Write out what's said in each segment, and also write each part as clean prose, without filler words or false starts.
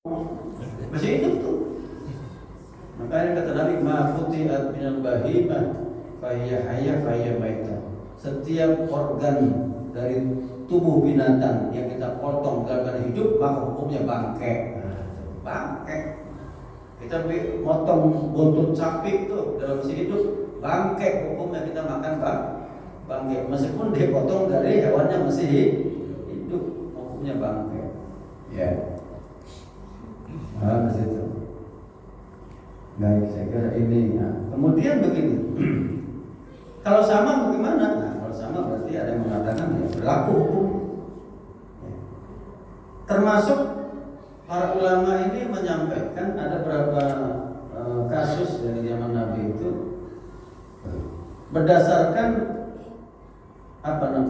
masih hidup tuh. Makanya kata Nabi, ma futihat minal bahimah fahiya hayya fahiya maitah. Setiap organ dari tubuh binatang yang kita potong dalam keadaan hidup maka hukumnya bangkai. Bangkai. Kita potong buntut sapi itu dalam masih hidup, bangkai hukumnya kita makan bangkai. Meskipun dipotong dari hewannya masih hidup, hukumnya bangkai. Ya. Masih itu. Baik, saya kira ini. Nah, kemudian begini. Kalau sama bagaimana? Nah, kalau sama berarti ada yang mengatakan ya berlaku hukum. Ya. Termasuk para ulama ini menyampaikan ada beberapa kasus dari zaman Nabi itu berdasarkan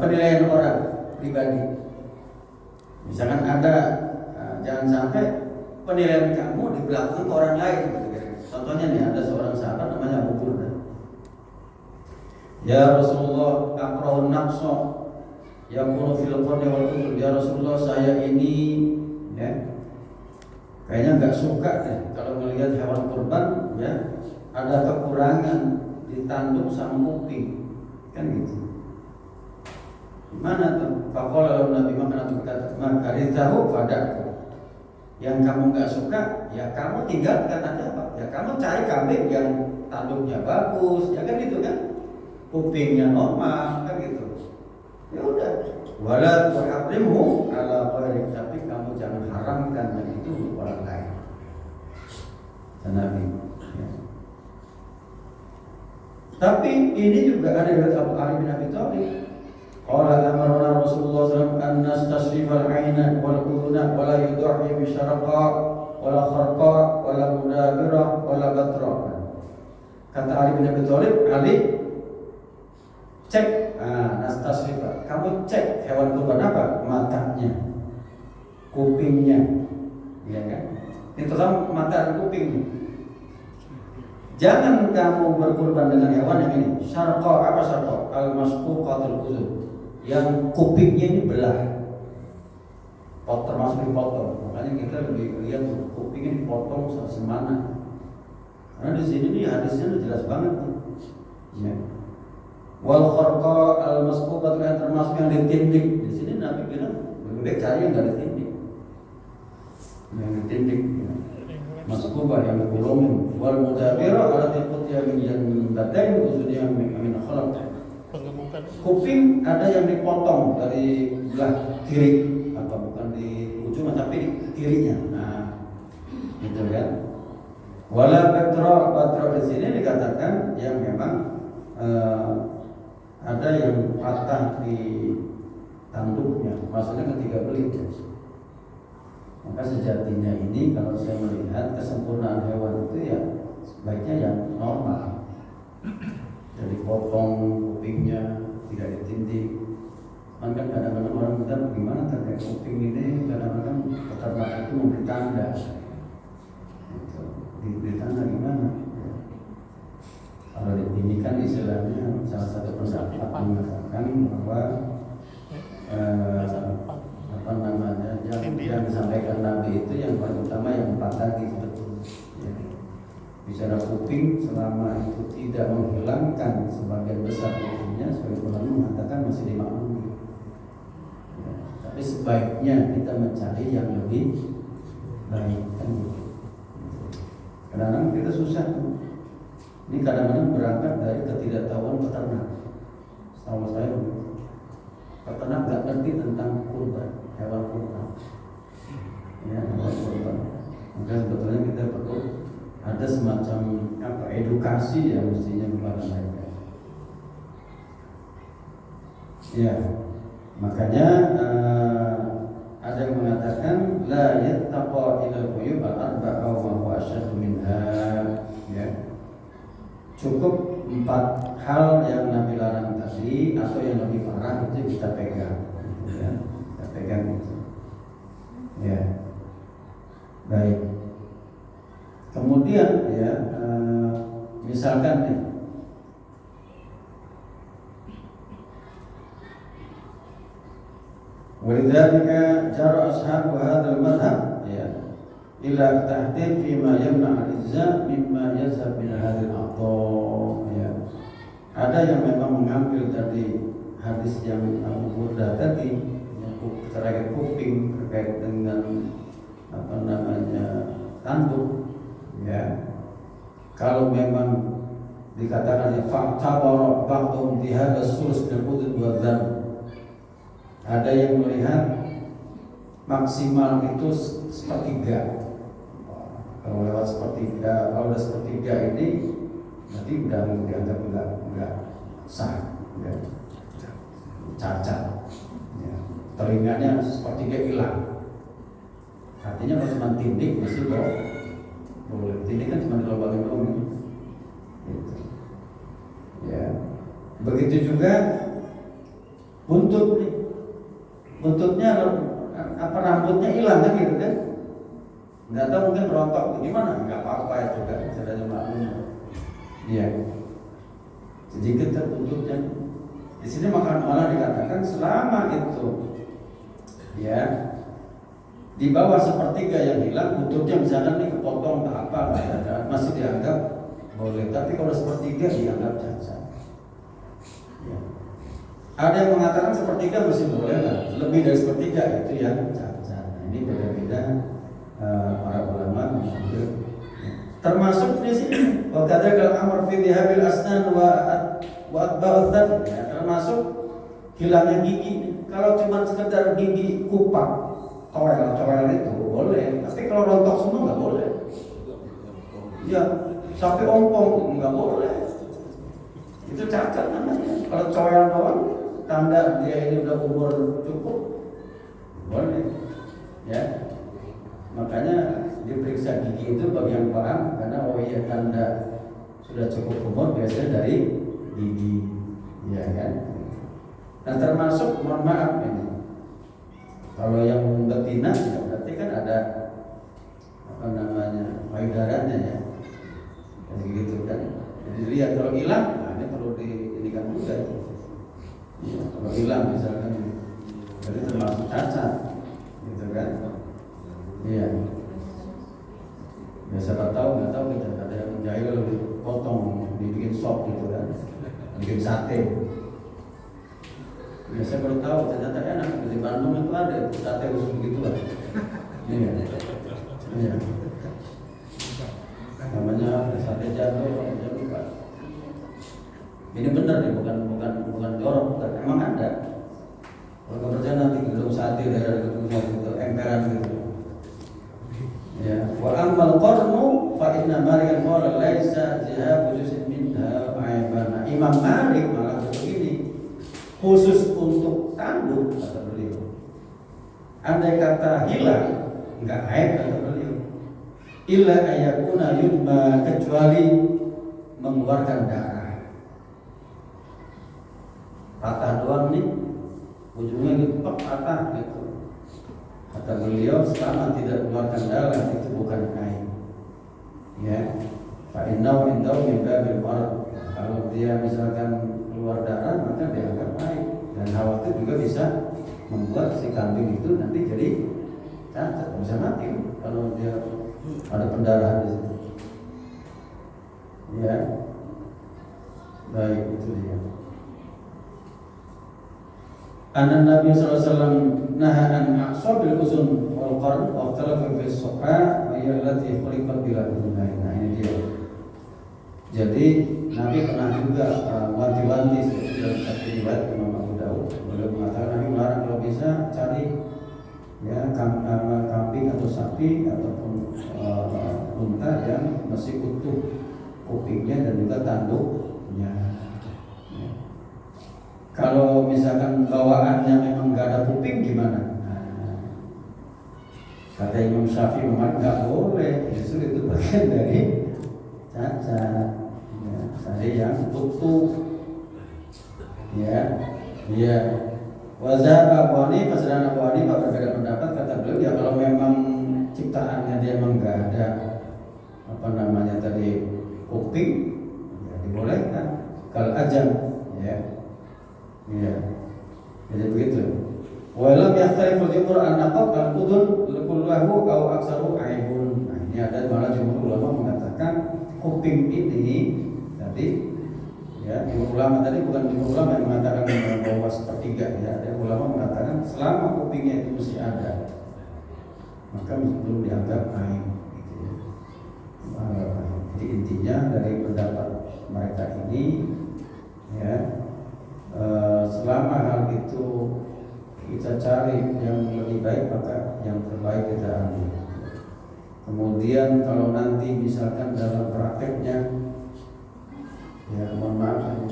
penilaian orang pribadi. Misalkan ada jangan sampai penilaian kamu dibelakang ke orang lain. Contohnya nih ada seorang sahabat namanya Abu Burda. Ya Rasulullah, akrahun naqsa yakunu fil qarni wal usul. Ya Rasulullah, saya ini ya kayaknya nggak suka deh kalau melihat hewan kurban ya ada kekurangan di tanduk sama kuping, kan gitu. Gimana tuh? Faqala Nabi maka ritahu padaku. Yang kamu nggak suka, ya kamu tinggalkan aja Pak. Ya kamu cari kambing yang tanduknya bagus, ya kan gitu kan? Kupingnya normal, kan gitu. Ya udah. Wala tuhrimhu ala ghairi, tapi kamu jangan haramkan yang itu untuk orang lain. Nabi. Ya. Tapi ini juga ada dari Abu Ali bin Abi Thalib. Qala amarna Rasulullah sallallahu alaihi wasallam an nastasrifa al-'aina wal udhuna wa la yudhi bi syaraqa wa la kharqa wa la mudabira wa la batra. Kata Ali bin Abi Thalib, Ali cek nastasrifa. Kamu cek hewan kurban apa? Matanya, kupingnya. Ya kan? Itu sama mata dan kuping. Jangan kamu berkurban dengan hewan yang ini. Syarqa, apa syarqa? Al-masquqatul uzun. Yang kupingnya ini belah, termasuk dipotong. Makanya kita lebih lihat kupingnya dipotong semana. Karena di sini nih hadisnya jelas banget nih. Ya. Wal kharqa al-masquqat yang termasuk yang ditindik. Di sini Nabi bilang lebih baik cari yang enggak ditindik. Yang ditindik. Ya. Masquqah yang digulungin. Wal mudabira ala tiqtiya min yang badain uzunnya min khalaq. Kuping ada yang dipotong dari belah kiri, atau bukan di ujung tapi di kirinya. Nah, gitu kan. Wala batra di sini dikatakan yang memang ada yang patah di tanduknya, maksudnya ketika beli. Maka sejatinya ini kalau saya melihat kesempurnaan hewan itu ya sebaiknya yang normal. Jadi potong kupingnya, tidak ditindik. Kan kadang-kadang orang kita bagaimana terkait kuping ini, kadang-kadang peternak itu memberi tanda. Diberi tanda gimana? Kalau ini kan istilahnya salah satu pendapat mengatakan bahwa yang disampaikan Nabi itu yang paling utama yang 4 tadi betul. Ya. Bicara kuping selama itu tidak menghilangkan sebagian besar kupingnya, sebagai ulama mengatakan masih dimaklumi. Ya. Tapi sebaiknya kita mencari yang lebih baik kan gitu. Kadang-kadang kita susah. Ini kadang-kadang berangkat dari ketidaktahuan peternak. Setahu saya peternak nggak ngerti tentang kurban, hewan kurban. Ya, hewan kurban. Maka sebetulnya kita perlu ada semacam edukasi yang mestinya kepada mereka. Ya, makanya ada yang mengatakan la yattaqa ila al-uyub al-arba'a wa huwa asyaddu minha. Ya. Cukup 4 hal yang Nabi larang tadi atau yang lebih parah itu kita pegang. Ya, kita pegang itu. Ya. Baik. Kemudian ya misalkan nih walidzalika jara ashabu hadzal madhhab ya ila tahdid fima yamna al-izza mimma yazhab min hadil aqdar. Ya. Ada yang memang mengambil dari hadis yang Abu Burdah tadi yang terkait kuping, terkait dengan tanduk, ya. Kalau memang dikatakan fa'tabara ba'dhum bi hadha sulus bil udud wa dzam, ada yang melihat maksimal itu sepertiga. Kalau lewat sepertiga, kalau udah sepertiga ini berarti udah dianggap enggak sah, ya. Cacat, ya. Telinganya sepertiga hilang. Artinya kalau cuma tindik masih boleh. Tindik kan cuma dilobangin doang, gitu. Ya. Begitu juga buntut nih. Buntutnya rambutnya hilang kan gitu kan? Nggak tahu mungkin rontok gimana? Nggak apa-apa itu kan, caranya maklum. Iya. Jadi kita buntutnya di sini malah dikatakan selama itu, ya, di bawah sepertiga yang hilang, buntutnya misalkan nih kepotong tak apa, masih dianggap boleh. Tapi kalau sepertiga dianggap cacat. Ya. Ada yang mengatakan sepertiga masih boleh lah, lebih dari sepertiga itu yang cacat. Nah, ini beda-beda para ulama mengambil. Termasuk di sini, wa kadzal amr fi dhihabil asnan wa atba'at, ya, termasuk hilangnya gigi. Kalau cuma sekedar gigi kupak, toel itu boleh, tapi kalau rontok semua nggak boleh. Ya, sampai ompong nggak boleh. Itu cacat namanya. Kalau toel doang, tanda dia ini udah umur cukup, boleh. Ya, makanya diperiksa gigi itu bagi yang paham, karena oh iya tanda sudah cukup umur biasanya dari gigi, ya kan. Nah termasuk mohon maaf ini. Kalau yang betina ya berarti kan ada payudarannya, ya. Jadi gitu kan. Jadi lihat kalau hilang, nah ini perlu diinikan juga. Ya, kalau hilang misalkan, jadi termasuk cacat, gitu kan. Iya. Ya siapa tahu nggak tahu kita ada yang jahil dipotong, dibikin sop gitu kan, bikin sate. Ya saya baru tahu ternyata enak, di Bandung itu ada sate khusus begitu lah. Iya. Iya. Namanya sate jando, jangan lupa. Ini benar nih, bukan jorok, bukan, emang ada. Kalau nggak percaya nanti gedung sate daerah gedung sate itu emperan gitu. Ya, wa ammal qarnu fa inna Malik qala laisa zihab juz'in minha aibana. Imam Malik malah begini, khusus untuk tanduk kata beliau. Andai kata hilang, enggak aib kata beliau. Illa ayakuna yudma, kecuali mengeluarkan darah. Patah doang nih, ujungnya gitu patah gitu. Kata beliau, selama tidak mengeluarkan darah itu bukan aib. Ya, fa innahu min babil marad. Kalau dia misalkan keluar darah maka dianggap aib, dan khawatir juga bisa membuat si kambing itu nanti jadi cacat, bisa mati kalau dia ada pendarahan di situ. Ya, baik, itu dia. Anna Nabi sallallahu alaihi wasallam naha an a'sabil uzun wal qarn wa ikhtalafa fi as-suqa wa hiya allati khuliqat bila udhunain. Nah ini dia. Jadi Nabi pernah juga wanti-wanti seperti dalam satu riwayat Imam Abu Daud. Beliau mengatakan Nabi melarang kalau bisa cari ya kambing atau sapi ataupun unta yang masih utuh kupingnya dan juga tanduknya. Kalau misalkan bawaannya memang nggak ada kuping gimana? Nah, kata Imam Syafi'i memang nggak boleh, justru itu bagian dari cacat. Ya, saya yang utuh, ya, ya. Wazhab Abu Hanifah, sedangkan Abu Hanifah berbeda pendapat. Kata beliau ya kalau memang ciptaannya dia memang nggak ada tadi kuping, ya dibolehkan. Kalau ajam, ya. Iya, jadi begitu. Walam yaktariful jumhur an-naqab al-udun kullahu au aksaru aibun. Nah, ini ada malah jumhur ulama mengatakan kuping ini tadi ya, jumhur ulama tadi bukan jumhur ulama yang mengatakan bahwa sepertiga ya, ada ulama mengatakan selama kupingnya itu masih ada maka belum dianggap aib gitu ya. Jadi intinya dari pendapat mereka ini ya, selama hal itu kita cari yang lebih baik maka yang terbaik kita ambil. Kemudian kalau nanti misalkan dalam prakteknya ya mohon maaf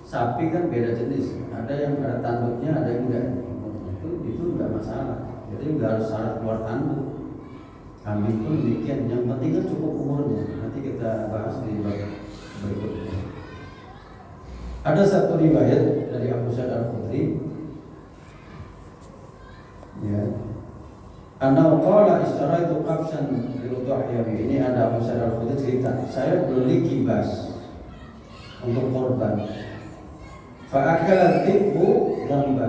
sapi kan beda jenis, ada yang ada tanduknya, ada yang enggak, itu enggak masalah, jadi enggak harus syarat keluar tanduk. Kambing pun demikian, yang penting kan cukup umurnya, nanti kita bahas di bab berikutnya. Ada satu riwayat dari Abu Sa'id Al-Khudri ya, Anau qala istaraitu qabsan liludhiyah. Ini ada Abu Sa'id Al-Khudri cerita, saya beli kibas untuk korban. Fa akala tibu gamba.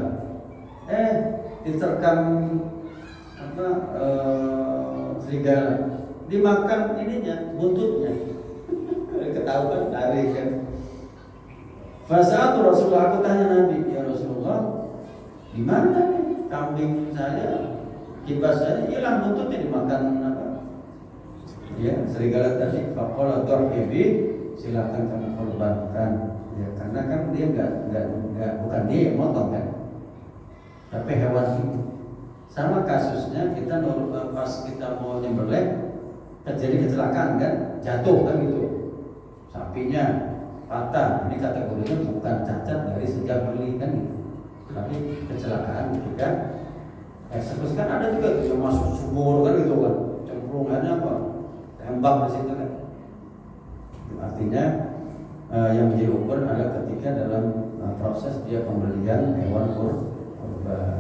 Diterkam apa serigala. Dimakan ininya, buntutnya. Ketahuan dari kan. Fasa'atu Rasulullah, aku tanya Nabi, ya Rasulullah, di mana nih kambing saya, kibas saya hilang buntutnya dimakan apa? Ya, serigala tadi. Faqala dhahbi, silakan kamu korbankan. Ya, karena kan dia enggak bukan dia yang motong kan. Tapi hewan itu. Sama kasusnya kita pas kita mau nyembelih terjadi kecelakaan kan, jatuh kan gitu. Sapinya patah, ini kategorinya bukan cacat dari sejak beli kan gitu. Tapi kecelakaan ketika eksekusi kan ada juga yang masuk sumur kan gitu kan, cemplungannya apa, tembak di situ kan. Artinya yang diukur adalah ketika dalam proses dia pembelian hewan kurban.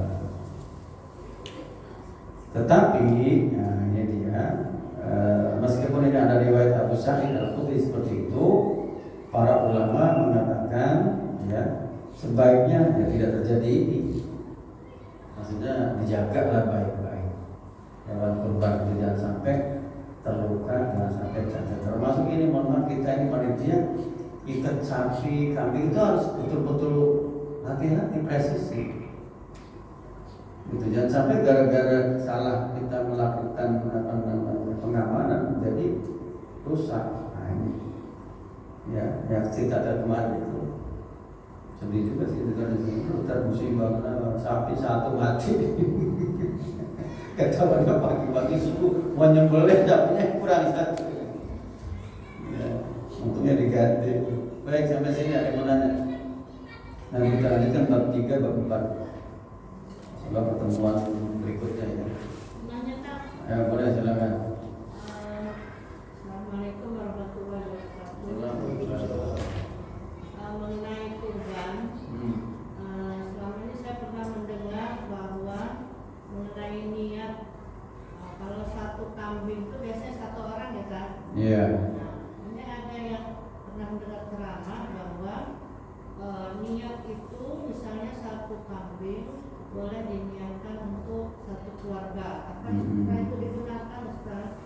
Tetapi ini dia, meskipun ini ada riwayat Abu Sa'id Al-Khudri seperti itu, para ulama mengatakan ya sebaiknya ya tidak terjadi ini. Maksudnya dijagalah baik-baik hewan kurban itu, jangan sampai terluka, jangan sampai cacat. Termasuk ini, mohon maaf, kita ini panitia ikat sapi, kambing itu harus betul-betul hati-hati, presisi. Gitu, jangan sampai gara-gara salah kita melakukan pengamanan jadi rusak. Nah ini ya, yang cerita kemarin itu sedih juga sih, musibah sapi satu mati. Ketahuan pagi-pagi subuh mau nyembelih sapinya kurang satu. Ya, untungnya diganti. Baik, sampai sini ada yang mau nanya. Nanti kita lanjutkan bab 3, bab 4. Setelah pertemuan berikutnya ya. Nanya tak? Ya boleh, silakan. Assalamualaikum warahmatullahi wabarakatuh. Mengenai kurban, selama ini saya pernah mendengar bahwa mengenai niat, kalau satu kambing itu biasanya satu orang ya kan? Iya. Nah, ini ada yang pernah mendengar ceramah bahwa niat itu misalnya satu kambing boleh diniatkan untuk satu keluarga. Apakah itu digunakan, Ustaz?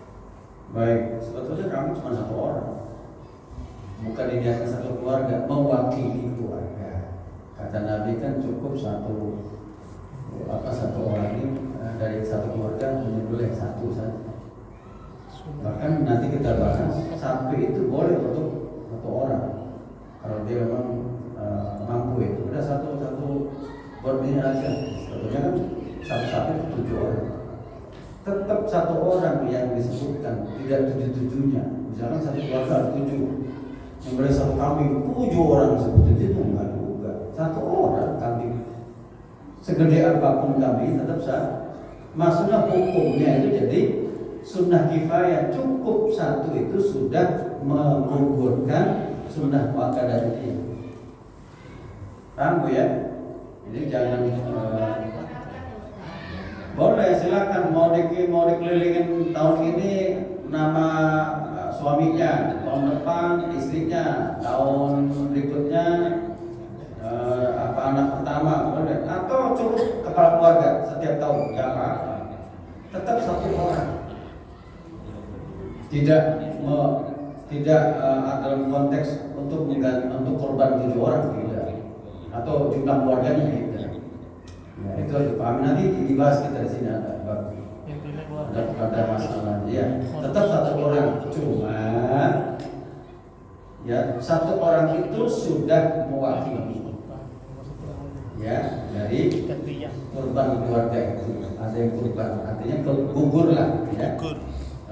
Baik, sebetulnya kamu cuma satu orang, bukan diniatkan satu keluarga, mewakili keluarga. Kata Nabi kan cukup satu orang ini dari satu keluarga menyembelih satu saja. Bahkan nanti kita bahas sapi itu boleh untuk satu orang kalau dia memang mampu itu. Udah satu buatnya aja. Sebetulnya kan satu sapi itu 7 orang. Tetap satu orang yang disebutkan, tidak 7-7-nya. Misalkan satu keluarga 7, yang boleh satu kambing 7 orang disebutkan, itu enggak juga. Satu orang kambing, segede apapun kambing tetap sah. Maksudnya hukumnya itu jadi sunnah kifayah, cukup satu itu sudah menggugurkan sunnah muakkadah ini. Paham Bu ya? Jadi jangan boleh, silakan mau dikelilingin tahun ini nama suaminya, tahun depan istrinya, tahun berikutnya anak pertama boleh, atau cukup kepala keluarga setiap tahun, nggak apa-apa. Tetap satu orang. Tidak dalam konteks untuk korban 7 orang tidak, atau jumlah keluarganya tidak. Ya, itu harus dipahami, nanti dibahas kita di sini ada masalah. Ya, tetap satu orang, cuma ya satu orang itu sudah mewakili ya dari korban keluarga itu. Ada yang korban, artinya gugur lah ya.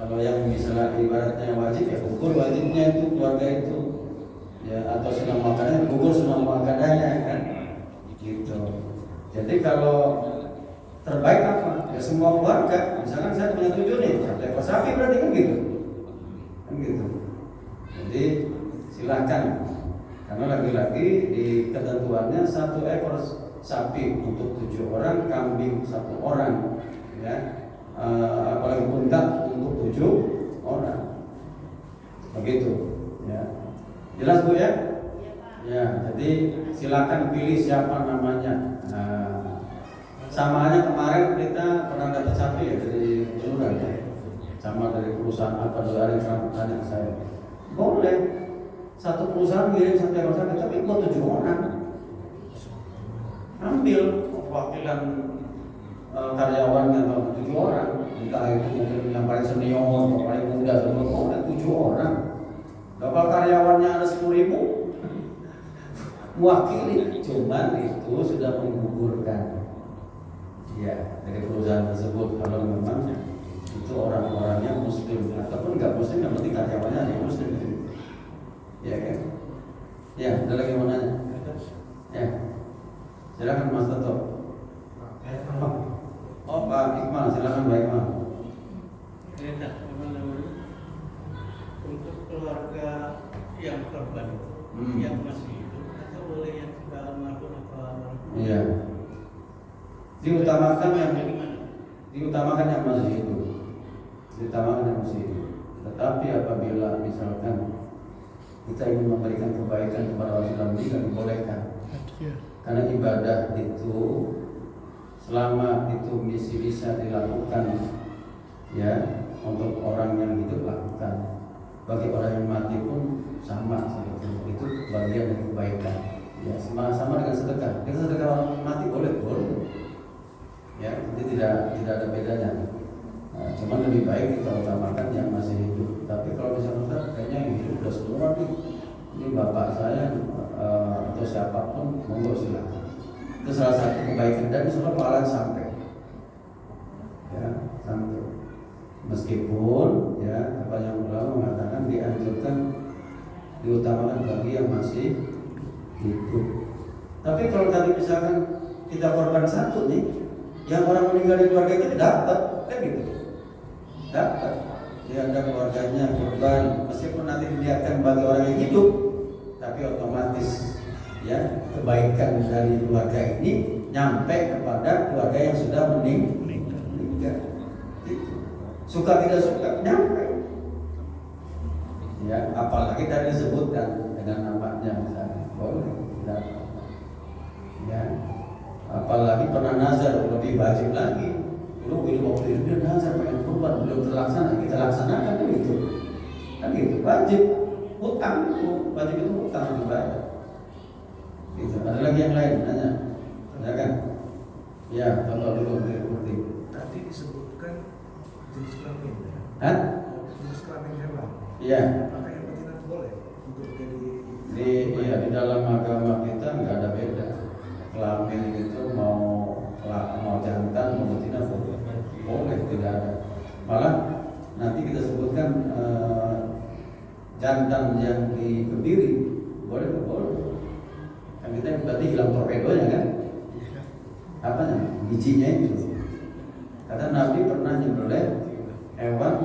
Kalau yang misalnya ibaratnya wajib ya gugur wajibnya itu keluarga itu ya, atau sunnah muakkadah gugur sunnah muakkadahnya kan gitu. Jadi kalau terbaik apa? Ya semua keluarga. Misalkan saya punya 7 nih, 1 ekor sapi berarti kan gitu. Jadi silakan. Karena lagi-lagi di ketentuannya 1 ekor sapi untuk 7 orang, kambing 1 orang, ya. Apalagi unta untuk 7 orang. Begitu, ya. Jelas Bu ya? Ya, jadi silakan pilih siapa namanya. Samanya kemarin kita pernah dapat sapi ya dari kelurahan ya. Sama dari perusahaan apa dari tanya ke saya. Boleh. Satu perusahaan kirim 1 ekor sapi tapi buat 7 orang. Ambil wakilan karyawannya atau 7 orang, entah itu mungkin yang paling senior atau paling muda, semua 7 orang. Kalau karyawannya ada 10.000, mewakili, cuman itu sudah menggugurkan, ya dari perusahaan tersebut. Kalau memang itu orang-orangnya muslim ataupun nggak muslim, yang penting karyawannya ada yang muslim, ya kan? Ya, ada lagi mau nanya? Ya, silakan Mas Toto. Oh Pak Iqmal, silakan Pak Iqmal. Untuk keluarga yang korban yang masih hidup atau boleh yang sudah almarhum atau almarhum? Iya. Diutamakan yang masih hidup. Diutamakan yang masih hidup. Tetapi apabila misalkan kita ingin memberikan kebaikan kepada orang sudah meninggal, dibolehkan. Karena ibadah itu selama itu bisa dilakukan ya untuk orang yang hidup, lakukan. Bagi orang yang mati pun sama seperti itu, bagian dari kebaikan. Ya, sama dengan sedekah. Kita sedekah orang mati boleh. Ya, jadi tidak ada bedanya. Nah, cuman lebih baik kita utamakan yang masih hidup. Tapi kalau misalnya kayaknya yang hidup udah semua nih, ini bapak saya atau siapapun, monggo silakan. Itu salah satu kebaikan dan insyaallah pahala sampai. Ya, sampai. Meskipun ya apa yang ulama mengatakan dianjurkan diutamakan bagi yang masih hidup. Tapi kalau tadi misalkan kita korban 1 nih, yang orang meninggal di keluarga kita dapat kan gitu. Dapat. Dia ada keluarganya korban, meskipun nanti dilihatkan bagi orang yang hidup, tapi otomatis ya kebaikan dari keluarga ini nyampe kepada keluarga yang sudah meninggal. Suka tidak suka nyampe. Ya, apalagi tadi disebutkan dengan namanya misalnya, boleh tidak. Ya, apalagi pernah nazar lebih wajib lagi. Dulu waktu itu dia nazar pengen kurban belum terlaksana, kita laksanakan itu. Kan gitu, wajib hutang itu, wajib itu hutang dibayar. Gitu. Ada lagi yang lain nanya, ya kan? Ya, contoh dulu seperti tadi disebutkan jenis kelamin ya? Hah? Jenis kelamin hewan. Iya. Apakah yang betina boleh untuk jadi di dalam agama kita nggak ada beda. Kelamin itu mau jantan mau betina boleh, tidak ada. Malah nanti kita sebutkan jantan yang dikebiri boleh. Kan kita berarti hilang torpedonya kan? Apanya? Bijinya itu. Kata Nabi pernah nyembelih hewan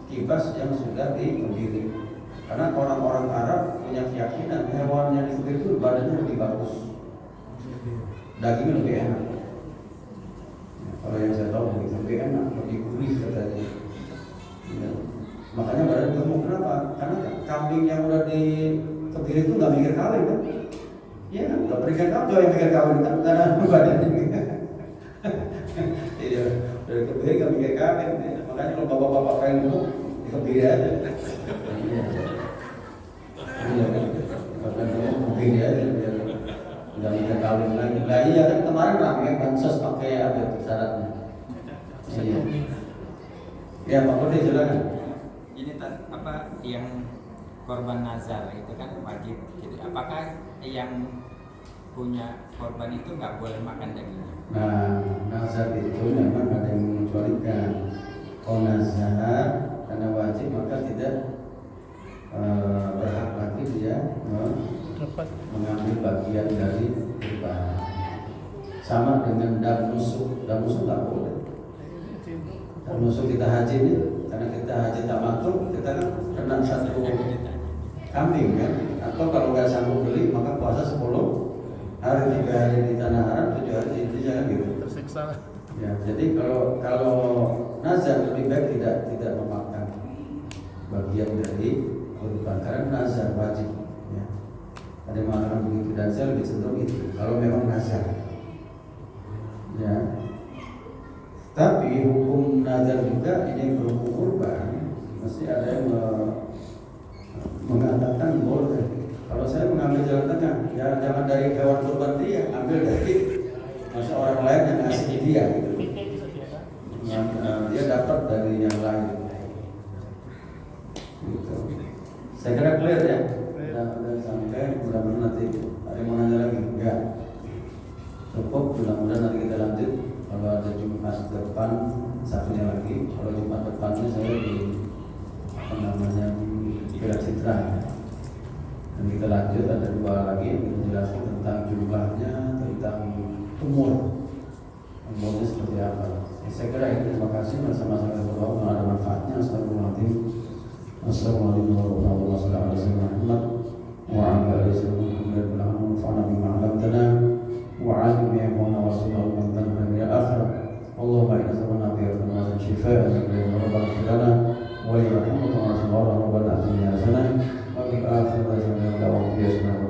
kibas yang sudah dikebiri. Karena orang-orang Arab punya keyakinan hewan yang dikebiri itu badannya lebih bagus, dagingnya lebih enak. Ya, kalau yang saya tahu lebih enak, lebih gurih katanya. Ya. Makanya badan gemuk. Kenapa? Karena kambing yang udah dikebiri itu nggak mikir kawin kan? Ya, kalau berikan kawin yang pikir kawin kan karena badan ini. Iya, dari kebiri kami pikir kawin. Makanya kalau bapak-bapak pengen dulu, kebiri aja. Iya kan, bahkan dulu kebiri aja biar nggak mikir kawin lagi. Nah iya kan kemarin ramai bansos pakai ada syaratnya. Iya. Ya Pak Budi silakan. Ini apa yang korban nazar itu kan wajib. Jadi apakah yang punya korban itu nggak boleh makan dagingnya? Nah, nazar itu memang ada yang mengecualikan. Kalau nazar karena wajib maka tidak berhak lagi dia mengambil bagian dari kurban. Sama dengan dam nusuk nggak boleh. Dam nusuk kita haji ini, karena kita haji tamattu kita kan kena satu kambing kan, atau kalau nggak sanggup beli maka puasa 10 hari, 3 hari di tanah haram, 7 hari di Indonesia kan gitu. Tersiksa. Ya, jadi kalau nazar lebih baik tidak memakan bagian dari kurban karena nazar wajib. Ya. Ada yang mengatakan begitu dan saya lebih cenderung itu kalau memang nazar. Ya. Tapi hukum nazar juga ini berhukum kurban, mesti ada yang mengatakan boleh. Kalau saya mengambil jalan tengah, ya jangan dari hewan kurban dia, ambil dari masa orang lain yang ngasih dia gitu. Yang dia dapat dari yang lain. Gitu. Saya kira clear ya. Udah sampai, mudah-mudahan nanti ada yang mau nanya lagi? Enggak. Cukup, mudah-mudahan nanti kita lanjut. Kalau ada Jumat depan satunya lagi. Kalau Jumat depannya saya di Villa Citra ya. Dan kita lanjut ada 2 lagi yang kita jelaskan tentang jumlahnya, tentang umurnya seperti apa. Saya kira ini, terima kasih, sama-sama berdoa ada manfaatnya. Assalamualaikum warahmatullahi wabarakatuh. وعلى آله وصحبه وسلم ونفعنا بما علمتنا وعلم يهون ورسوله ومن إلى الآخرة. اللهم إنا نسألنا بأرضنا شفاء من ربنا لنا ولرحمة ورسول الله ربنا آتنا حسنة وفي الآخرة حسنة وقنا عذاب النار.